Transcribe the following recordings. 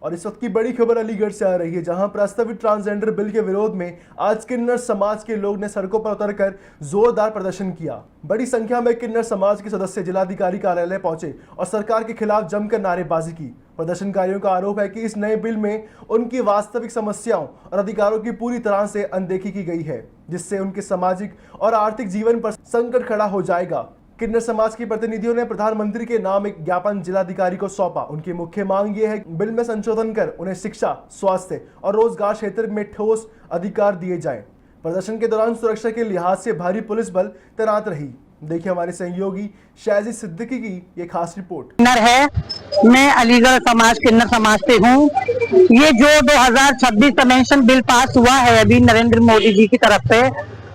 और इस वक्त की बड़ी खबर अलीगढ़ से आ रही है, जहां प्रस्तावित ट्रांसजेंडर बिल के विरोध में आज किन्नर समाज के लोग ने सड़कों पर उतरकर जोरदार प्रदर्शन किया। बड़ी संख्या में किन्नर समाज के सदस्य जिलाधिकारी कार्यालय पहुंचे और सरकार के खिलाफ जमकर नारेबाजी की। प्रदर्शनकारियों का आरोप है कि इस नए बिल में उनकी वास्तविक समस्याओं और अधिकारों की पूरी तरह से अनदेखी की गई है, जिससे उनके सामाजिक और आर्थिक जीवन पर संकट खड़ा हो जाएगा। किन्नर समाज के प्रतिनिधियों ने प्रधानमंत्री के नाम एक ज्ञापन जिलाधिकारी को सौंपा। उनकी मुख्य मांग ये है कि बिल में संशोधन कर उन्हें शिक्षा, स्वास्थ्य और रोजगार क्षेत्र में ठोस अधिकार दिए जाएं। प्रदर्शन के दौरान सुरक्षा के लिहाज से भारी पुलिस बल तैनात रही। देखिए हमारे सहयोगी शाजी सिद्दीकी की ये खास रिपोर्ट। किन्नर है, मैं अलीगढ़ समाज किन्नर समाज से हूँ। ये जो 2026 कन्वेंशन बिल पास हुआ है अभी नरेंद्र मोदी जी की तरफ से,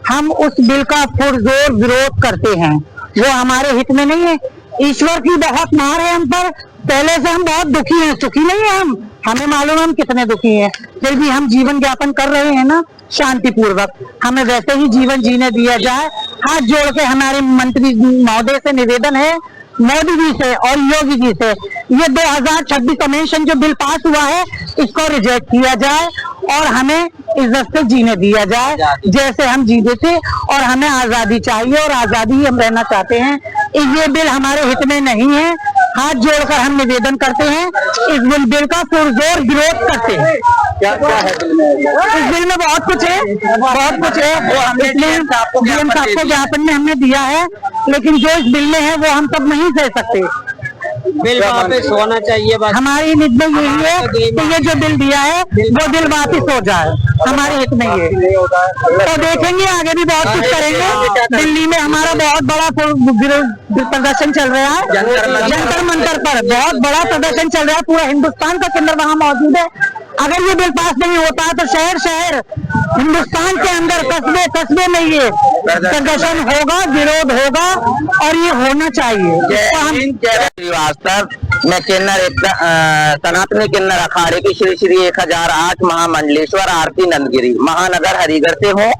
हम उस बिल का पुरजोर विरोध करते हैं। वो हमारे हित में नहीं है। ईश्वर की बहुत मार है हम पर। पहले से हम बहुत दुखी हैं, सुखी नहीं है हम। हमें मालूम है हम कितने दुखी हैं, फिर भी हम जीवन यापन कर रहे हैं ना शांति पूर्वक। हमें वैसे ही जीवन जीने दिया जाए। हाथ जोड़ के हमारे मंत्री महोदय से निवेदन है, मोदी जी से और योगी जी से, ये 2026 कन्वेंशन जो बिल पास हुआ है इसको रिजेक्ट किया जाए और हमें इज्जत से जीने दिया जाए जैसे हम जीते थे। और हमें आजादी चाहिए और आजादी ही हम रहना चाहते हैं। ये बिल हमारे हित में नहीं है। हाथ जोड़कर हम निवेदन करते हैं, इस बिल का पुरजोर विरोध करते हैं। क्या है इस बिल में बहुत कुछ है, बहुत कुछ है। डीएम साहब को ज्ञापन में हमने दिया है, लेकिन जो इस बिल में है वो हम सब नहीं सह सकते। बिल वापस होना चाहिए। हमारी नित में यही है कि ये जो बिल दिया है वो बिल वापस हो जाए, हमारे हित में ये। तो देखेंगे आगे भी बहुत कुछ करेंगे। दिल्ली में हमारा बहुत बड़ा प्रदर्शन चल रहा है, जंतर मंतर पर बहुत बड़ा प्रदर्शन चल रहा है। पूरा हिंदुस्तान का किन्नर वहाँ मौजूद है। अगर ये बिल पास नहीं होता है तो शहर शहर हिंदुस्तान के अंदर कस्बे कस्बे में ये प्रदर्शन होगा, विरोध होगा और ये होना चाहिए। मैं किन्नर सनातनी किन्नर अखाड़े की श्री श्री 1008 महामंडलेश्वर आरती नंदगिरी महानगर हरिगढ़ से हूँ।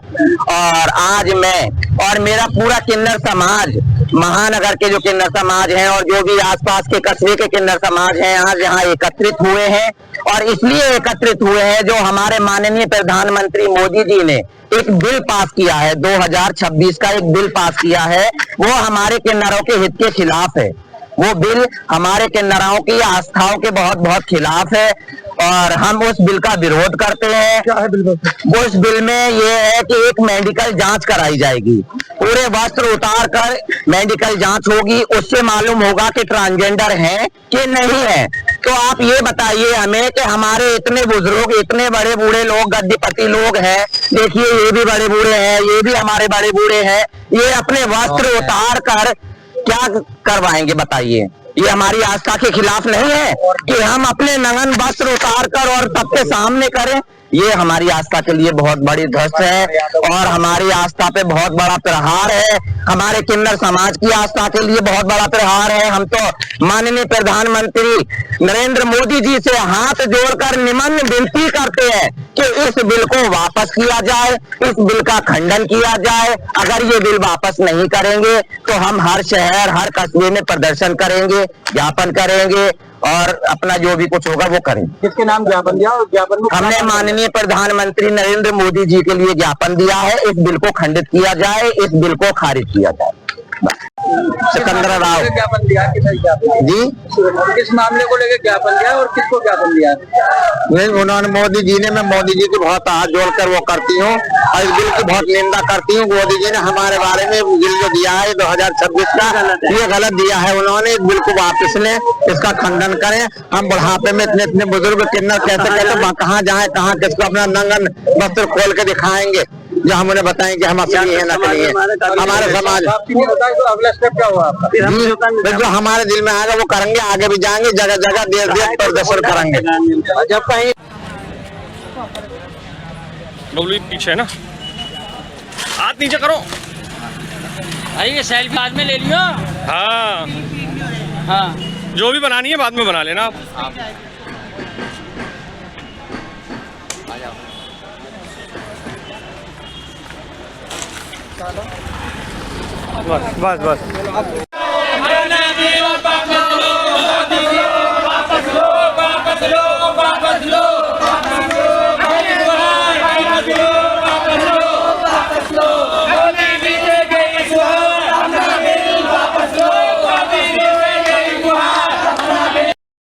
और आज मैं और मेरा पूरा किन्नर समाज, महानगर के जो किन्नर समाज हैं और जो भी आसपास के कस्बे के किन्नर समाज हैं, आज यहाँ एकत्रित हुए हैं। और इसलिए एकत्रित हुए हैं जो हमारे माननीय प्रधानमंत्री मोदी जी ने एक बिल पास किया है, 2026 का एक बिल पास किया है। वो हमारे किन्नरों के हित के खिलाफ है। वो बिल हमारे किन्नरों की आस्थाओं के बहुत बहुत खिलाफ है और हम उस बिल का विरोध करते हैं। क्या है बिल? वो इस बिल में ये है कि एक मेडिकल जांच कराई जाएगी, पूरे वस्त्र उतार कर मेडिकल जांच होगी, उससे मालूम होगा कि ट्रांसजेंडर हैं कि नहीं है। तो आप ये बताइए हमें कि हमारे इतने बुजुर्ग, इतने बड़े बूढ़े लोग, गद्दीपति लोग हैं, देखिए ये भी बड़े बूढ़े हैं, ये भी हमारे बड़े बूढ़े हैं, ये अपने वस्त्र उतार कर क्या करवाएंगे बताइए? ये हमारी आस्था के खिलाफ नहीं है कि हम अपने नंगन वस्त्र उतार कर और सबके सामने करें। ये हमारी आस्था के लिए बहुत बड़ी ध्वस्त है और हमारी आस्था पे बहुत बड़ा प्रहार है। हमारे किन्नर समाज की आस्था के लिए बहुत बड़ा प्रहार है। हम तो माननीय प्रधानमंत्री नरेंद्र मोदी जी से हाथ जोड़कर निमन विनती करते हैं कि इस बिल को वापस किया जाए, इस बिल का खंडन किया जाए। अगर ये बिल वापस नहीं करेंगे तो हम हर शहर, हर कस्बे में प्रदर्शन करेंगे, ज्ञापन करेंगे और अपना जो भी कुछ होगा वो करेंगे। किसके नाम ज्ञापन दिया? ज्ञापन में हमने माननीय प्रधानमंत्री नरेंद्र मोदी जी के लिए ज्ञापन दिया है। इस बिल को खंडित किया जाए, इस बिल को खारिज किया जाए। सिकंदर राव ज्ञापन दिया जी, किस मामले को लेकर ज्ञापन दिया और किसको ज्ञापन दिया? नहीं, उन्होंने मोदी जी ने, मैं मोदी जी को बहुत हाथ जोड़कर वो करती हूँ और इस बिल की बहुत निंदा करती हूँ। मोदी जी ने हमारे बारे में बिल जो दिया है 2026 का, ये गलत दिया है। उन्होंने इस बिल को वापस लें, इसका खंडन करें। हम बुढ़ापे में इतने इतने बुजुर्ग किन्नर कहते कहाँ जाए, कहाँ किसको अपना नंगन वस्त्र खोल के दिखाएंगे जो हम उन्हें बताएं कि हम असली है नकली है। हमारे समाज अगला स्टेप क्या हुआ आपका? जो हमारे दिल में आएगा वो करेंगे, आगे भी जाएंगे, जगह जगह देश देश प्रदर्शन करेंगे। जब कहीं पीछे है ना, हाथ नीचे करो। अरे ये सेल्फी बाद में ले लियो। हाँ हाँ, जो भी बनानी है बाद में बना लेना आप। बस बस बस।